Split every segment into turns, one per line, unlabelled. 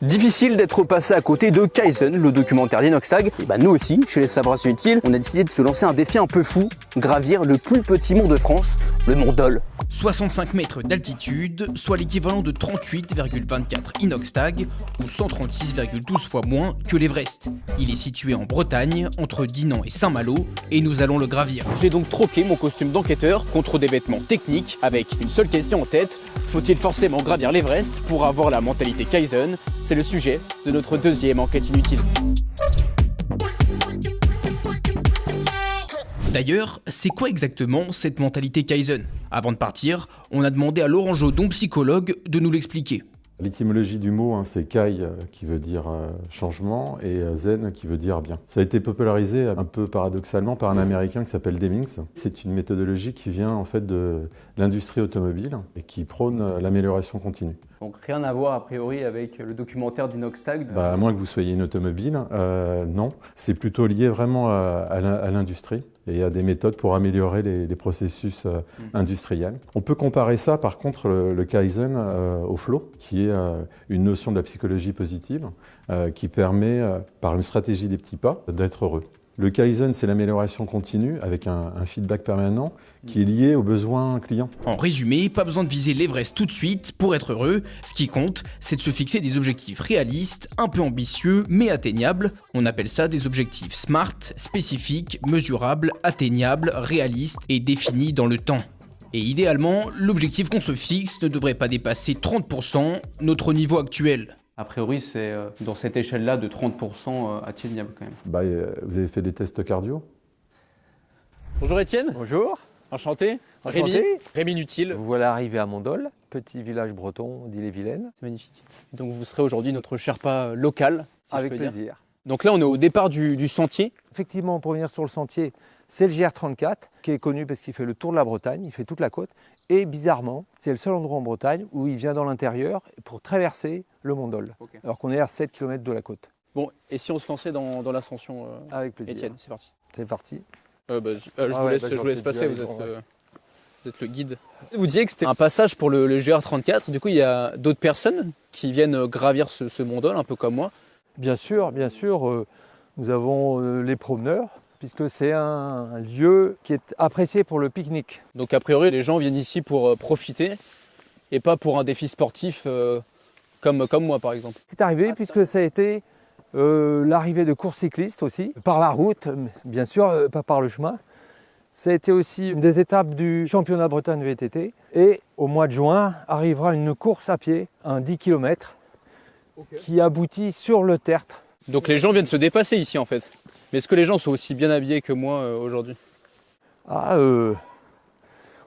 Difficile d'être passé à côté de Kaizen, le documentaire d'Inoxtag. Et nous aussi, chez les Savoirs Inutiles, on a décidé de se lancer un défi un peu fou, gravir le plus petit mont de France, le mont Dol.
65 mètres d'altitude, soit l'équivalent de 38,24 Inoxtag ou 136,12 fois moins que l'Everest. Il est situé en Bretagne, entre Dinan et Saint-Malo, et nous allons le gravir.
J'ai donc troqué mon costume d'enquêteur contre des vêtements techniques, avec une seule question en tête: faut-il forcément gravir l'Everest pour avoir la mentalité Kaizen? C'est le sujet de notre deuxième enquête inutile.
D'ailleurs, c'est quoi exactement cette mentalité Kaizen? Avant de partir, on a demandé à Laurent Jodon, psychologue, de nous l'expliquer.
L'étymologie du mot, c'est Kai qui veut dire changement et Zen qui veut dire bien. Ça a été popularisé un peu paradoxalement par un Américain qui s'appelle Demings. C'est une méthodologie qui vient en fait de l'industrie automobile et qui prône l'amélioration continue.
Donc rien à voir a priori avec le documentaire d'Inoxtag.
À moins que vous soyez une automobile, non. C'est plutôt lié vraiment à l'industrie et à des méthodes pour améliorer les processus industriels. On peut comparer ça par contre, le Kaizen, au flow, qui est une notion de la psychologie positive qui permet, par une stratégie des petits pas, d'être heureux. Le Kaizen, c'est l'amélioration continue avec un feedback permanent qui est lié aux besoins clients.
En résumé, pas besoin de viser l'Everest tout de suite pour être heureux. Ce qui compte, c'est de se fixer des objectifs réalistes, un peu ambitieux, mais atteignables. On appelle ça des objectifs SMART, spécifiques, mesurables, atteignables, réalistes et définis dans le temps. Et idéalement, l'objectif qu'on se fixe ne devrait pas dépasser 30% notre niveau actuel.
A priori, c'est dans cette échelle-là de 30% atteignable quand même.
Vous avez fait des tests cardio?
Bonjour Étienne.
Bonjour.
Enchanté. Rémi Inutile.
Vous voilà arrivé à Mont-Dol, petit village breton d'Ille-et-Vilaine.
C'est magnifique. Donc vous serez aujourd'hui notre Sherpa local, si
Avec
je peux dire.
plaisir.
Donc là, on est au départ du sentier.
Effectivement, pour venir sur le sentier, c'est le GR34 qui est connu parce qu'il fait le tour de la Bretagne, il fait toute la côte. Et bizarrement, c'est le seul endroit en Bretagne où il vient dans l'intérieur pour traverser le Mont Dol, alors qu'on est à 7 km de la côte.
Bon, et si on se lançait dans l'ascension,
Avec plaisir.
Étienne, c'est parti.
C'est parti.
Je vous laisse passer, vous êtes le guide. Vous disiez que c'était un passage pour le GR34, du coup il y a d'autres personnes qui viennent gravir ce Mont Dol, un peu comme moi.
Bien sûr, nous avons les promeneurs, puisque c'est un lieu qui est apprécié pour le pique-nique.
Donc a priori les gens viennent ici pour profiter et pas pour un défi sportif comme moi par exemple.
C'est arrivé puisque ça a été l'arrivée de courses cyclistes aussi, par la route, bien sûr, pas par le chemin. Ça a été aussi une des étapes du championnat Bretagne VTT. Et au mois de juin arrivera une course à pied, un 10 km, qui aboutit sur le Tertre.
Donc les gens viennent se dépasser ici en fait. Mais est-ce que les gens sont aussi bien habillés que moi aujourd'hui?
On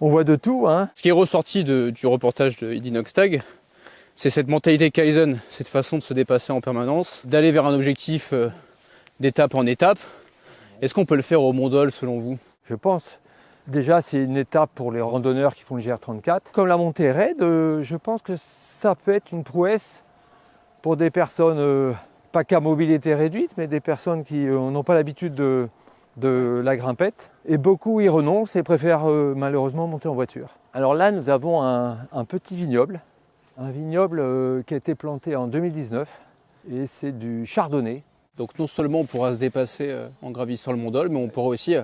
voit de tout, hein.
Ce qui est ressorti du reportage d'Inoxtag, c'est cette mentalité Kaizen, cette façon de se dépasser en permanence, d'aller vers un objectif d'étape en étape. Est-ce qu'on peut le faire au Mont Dol selon vous?
Je pense. Déjà, c'est une étape pour les randonneurs qui font le GR34. Comme la montée raide, je pense que ça peut être une prouesse pour des personnes, pas qu'à mobilité réduite, mais des personnes qui n'ont pas l'habitude de la grimpette. Et beaucoup y renoncent et préfèrent malheureusement monter en voiture. Alors là, nous avons un petit vignoble. Un vignoble qui a été planté en 2019 et c'est du chardonnay.
Donc non seulement on pourra se dépasser en gravissant le Mont Dol, mais on pourra aussi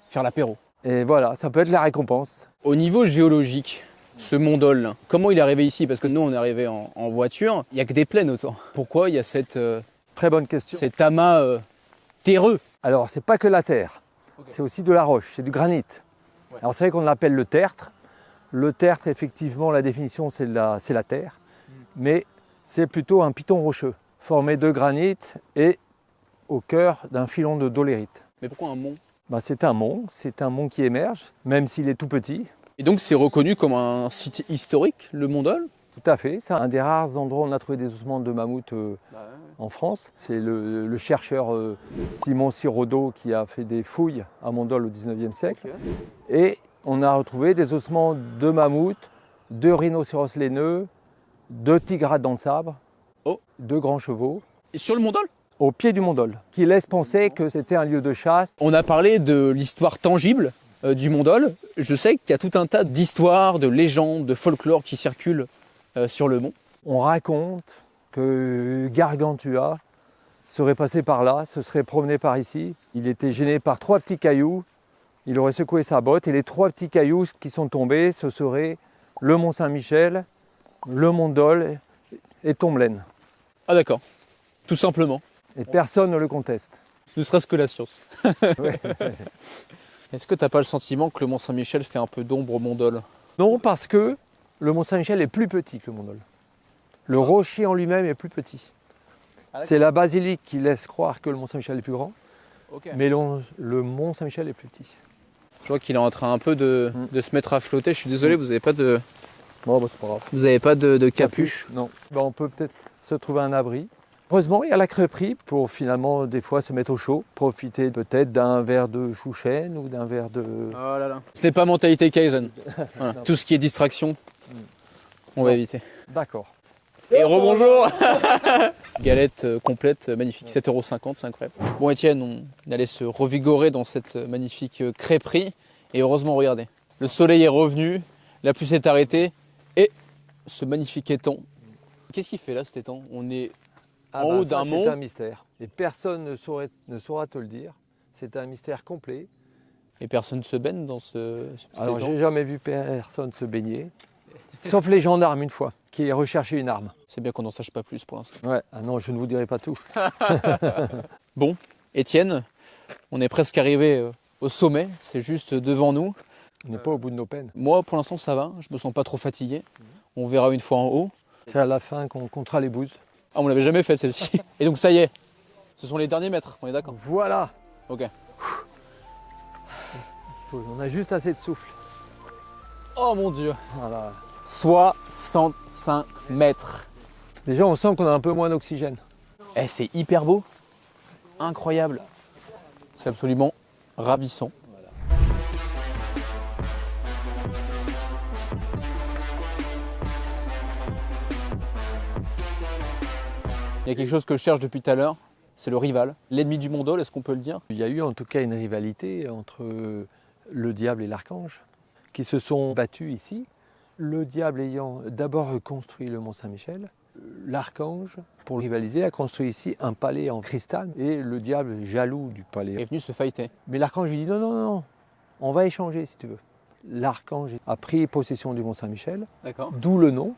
faire l'apéro.
Et voilà, ça peut être la récompense.
Au niveau géologique, ce Mont Dol, comment il est arrivé ici? Parce que nous on est arrivé en voiture, il n'y a que des plaines autour. Pourquoi il y a
Très bonne question.
cet amas terreux?
Alors, c'est pas que la terre, c'est aussi de la roche, c'est du granit. Ouais. Alors, c'est vrai qu'on l'appelle le tertre. Le tertre, effectivement, la définition, c'est la terre. Mais c'est plutôt un piton rocheux, formé de granit et au cœur d'un filon de dolérite.
Mais pourquoi un mont?
C'est un mont qui émerge, même s'il est tout petit.
Et donc, c'est reconnu comme un site historique, le Mont Dol?
Tout à fait, c'est un des rares endroits où on a trouvé des ossements de mammouth en France. C'est le chercheur Simon Sirodo qui a fait des fouilles à Mont Dol au 19e siècle. Et on a retrouvé des ossements de mammouth, de rhinocéros laineux, de tigrades dans le sabre, de grands chevaux.
Et sur le Mont Dol?
Au pied du Mont Dol, qui laisse penser que c'était un lieu de chasse.
On a parlé de l'histoire tangible du Mont Dol. Je sais qu'il y a tout un tas d'histoires, de légendes, de folklore qui circulent sur le mont.
On raconte que Gargantua serait passé par là, se serait promené par ici. Il était gêné par 3 petits cailloux, il aurait secoué sa botte et les 3 petits cailloux qui sont tombés, ce seraient le Mont Saint-Michel, le Mont Dol et Tomblaine.
Ah d'accord, tout simplement.
Et personne ne le conteste.
Ne serait-ce que la science.
Ouais.
Est-ce que t'as pas le sentiment que le Mont Saint-Michel fait un peu d'ombre au Mont Dol?
Non, parce que le Mont Saint-Michel est plus petit que le Mont Dol. Le rocher en lui-même est plus petit. C'est la basilique qui laisse croire que le Mont Saint-Michel est plus grand, mais le Mont Saint-Michel est plus petit.
Je vois qu'il est en train un peu de se mettre à flotter. Je suis désolé, vous n'avez pas de...
Bon, bah, c'est pas grave.
Vous n'avez pas de capuche?
Non. Bah, on peut peut-être se trouver un abri. Heureusement, il y a la crêperie pour finalement des fois se mettre au chaud, profiter peut-être d'un verre de chouchen ou d'un verre de...
Oh là là. Ce n'est pas mentalité Kaizen. Voilà. Tout ce qui est distraction, on va éviter.
D'accord.
Et rebonjour. Galette complète, magnifique, 7,50 €, c'est incroyable. Bon Étienne, on allait se revigorer dans cette magnifique crêperie. Et heureusement, regardez, le soleil est revenu, la pluie s'est arrêtée et ce magnifique étang. Qu'est-ce qu'il fait là cet étang? On est en haut d'un mont.
C'est un mystère. Et personne ne saura te le dire. C'est un mystère complet.
Et personne ne se baigne dans ce petit
Alors,
étang.
j'ai jamais vu personne se baigner. Sauf les gendarmes une fois, qui recherchaient une arme.
C'est bien qu'on n'en sache pas plus pour l'instant.
Ouais, ah non, je ne vous dirai pas tout.
Bon, Étienne, on est presque arrivé au sommet, c'est juste devant nous.
On n'est pas au bout de nos peines.
Moi, pour l'instant, ça va, je me sens pas trop fatigué. On verra une fois en haut.
C'est à la fin qu'on comptera les bouses.
Ah, on l'avait jamais fait celle-ci. Et donc ça y est, ce sont les derniers mètres, on est d'accord?
Voilà.
Ok.
On a juste assez de souffle.
Oh mon Dieu.
Voilà.
65 mètres.
Déjà, on sent qu'on a un peu moins d'oxygène.
Eh, c'est hyper beau. Incroyable. C'est absolument ravissant. Il y a quelque chose que je cherche depuis tout à l'heure, c'est le rival, l'ennemi du Mont Dol, est-ce qu'on peut le dire?
Il y a eu en tout cas une rivalité entre le diable et l'archange qui se sont battus ici. Le diable ayant d'abord construit le Mont Saint-Michel, l'archange, pour rivaliser, a construit ici un palais en cristal et le diable, jaloux du palais,
est venu se fighter.
Mais l'archange lui dit non, non, non, on va échanger si tu veux. L'archange a pris possession du Mont Saint-Michel,
D'accord.
d'où le nom,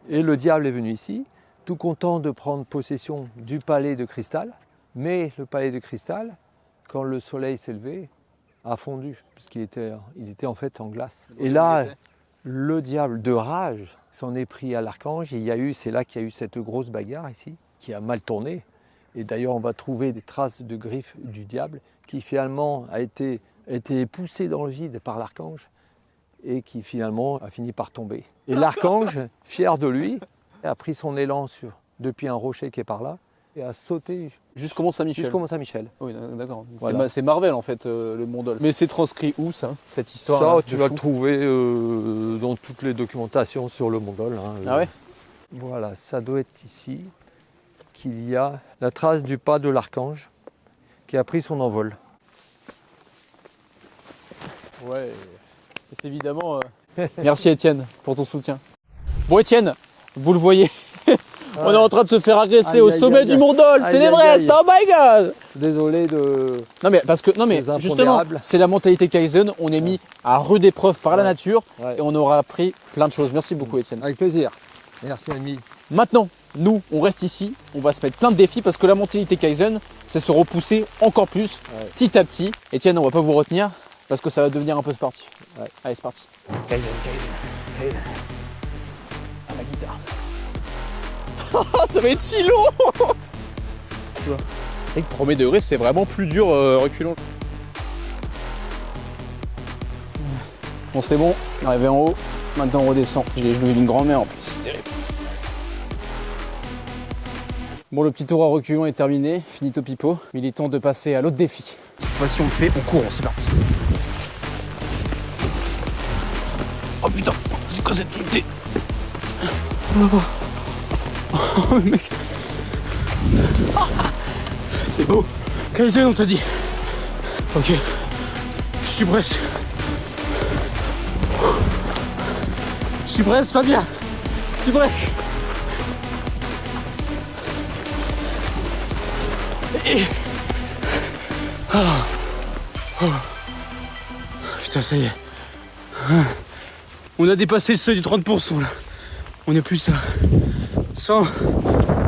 et le diable est venu ici, tout content de prendre possession du palais de cristal, mais le palais de cristal, quand le soleil s'est levé, a fondu, puisqu'il était, il était en fait en glace. Et là, le diable de rage s'en est pris à l'archange, et il y a eu, c'est là qu'il y a eu cette grosse bagarre ici, qui a mal tourné. Et d'ailleurs, on va trouver des traces de griffes du diable, qui finalement a été poussé dans le vide par l'archange, et qui finalement a fini par tomber. Et l'archange, fier de lui, a pris son élan depuis un rocher qui est par là, et a sauté
Jusqu'au Mont Saint-Michel.
jusqu'au Mont Saint-Michel.
Oui, d'accord.
Voilà.
C'est Marvel en fait, le Mont Dol. Mais c'est transcrit où ça, cette histoire?
Ça, tu vas le trouver dans toutes les documentations sur le Mont Dol. Hein.
Ah ouais?
Voilà, ça doit être ici qu'il y a la trace du pas de l'archange qui a pris son envol.
Ouais. Et c'est évidemment. Merci Étienne pour ton soutien. Bon Étienne, vous le voyez, on est en train de se faire agresser
Aïe,
au
aïe,
sommet
aïe,
du
aïe.
Mont Dol, c'est
Aïe,
l'Everest,
aïe, aïe.
oh my god!
Désolé de...
Non mais parce que
Les
justement,
impondérables.
c'est la mentalité Kaizen, on est mis à rude épreuve par la nature
Ouais.
et on aura appris plein de choses. Merci beaucoup Étienne.
Avec plaisir. Merci ami.
Maintenant, nous, on reste ici, on va se mettre plein de défis parce que la mentalité Kaizen, c'est se repousser encore plus, petit à petit. Étienne, on va pas vous retenir parce que ça va devenir un peu sportif.
Ouais.
Allez, c'est parti. Kaizen, Kaizen. À la guitare. Ça va être si long. C'est vrai que premier degré, c'est vraiment plus dur reculant. Bon, c'est bon, on est arrivé en haut. Maintenant, on redescend. J'ai les genoux d'une grand-mère en plus, c'est terrible. Bon, le petit tour à reculons est terminé, finito pipo. Mais il est temps de passer à l'autre défi. Cette fois-ci, on le fait, on court, c'est parti. Oh putain, c'est quoi cette montée? Oh mec. C'est beau. Kaizen, on te dit. Ok, je suis presque. Je suis presque, Fabien. Je suis presque. Et... Putain, ça y est. On a dépassé le seuil du 30% là. On est plus à 100,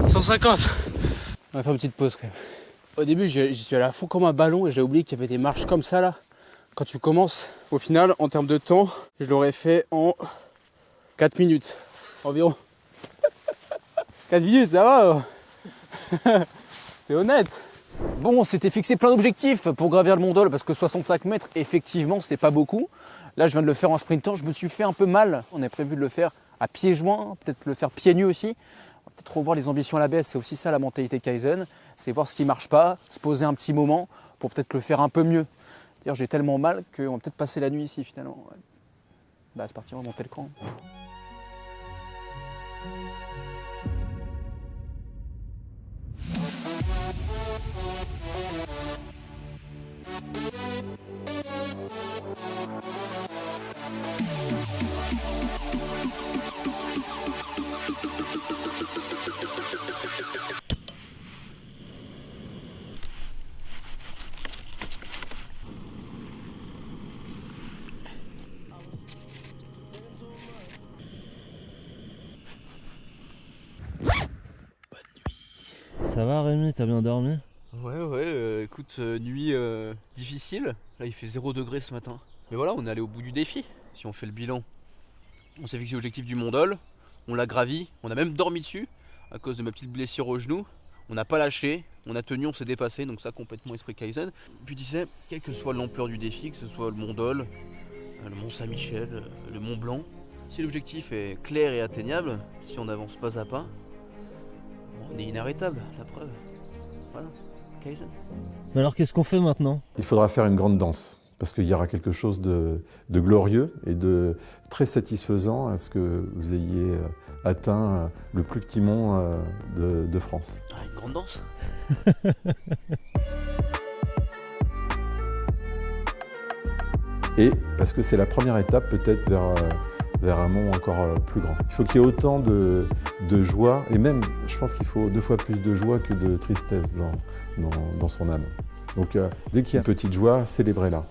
150. On va faire une petite pause quand même. Au début, j'y suis allé à fond comme un ballon et j'ai oublié qu'il y avait des marches comme ça là. Quand tu commences, au final, en termes de temps, je l'aurais fait en 4 minutes environ. 4 minutes, ça va. C'est honnête. Bon, on s'était fixé plein d'objectifs pour gravir le Mont Dol parce que 65 mètres, effectivement, c'est pas beaucoup. Là, je viens de le faire en sprintant, je me suis fait un peu mal. On a prévu de le faire à pieds joints, peut-être le faire pieds nus aussi. On va peut-être revoir les ambitions à la baisse, c'est aussi ça la mentalité Kaizen. C'est voir ce qui marche pas, se poser un petit moment pour peut-être le faire un peu mieux. D'ailleurs, j'ai tellement mal qu'on va peut-être passer la nuit ici finalement. Ouais. Bah, c'est parti, on va monter le camp.
Ça va Rémi, t'as bien dormi?
Ouais, écoute, nuit difficile. Là, il fait 0 degré ce matin. Mais voilà, on est allé au bout du défi. Si on fait le bilan, on s'est fixé l'objectif du Mont Dol. On l'a gravi, on a même dormi dessus à cause de ma petite blessure au genou. On n'a pas lâché, on a tenu, on s'est dépassé, donc ça complètement esprit Kaizen. Puis tu sais, quelle que soit l'ampleur du défi, que ce soit le Mont Dol, le Mont Saint-Michel, le Mont Blanc, si l'objectif est clair et atteignable, si on avance pas à pas, on est inarrêtable, la preuve. Voilà, Kaizen.
Mais alors qu'est-ce qu'on fait maintenant?
Il faudra faire une grande danse, parce qu'il y aura quelque chose de glorieux et de très satisfaisant à ce que vous ayez atteint le plus petit mont de France.
Ah, une grande danse.
Et parce que c'est la première étape peut-être vers un mont encore plus grand. Il faut qu'il y ait autant de joie, et même je pense qu'il faut 2 fois plus de joie que de tristesse dans son âme. Donc dès qu'il y a une petite joie, célébrez-la.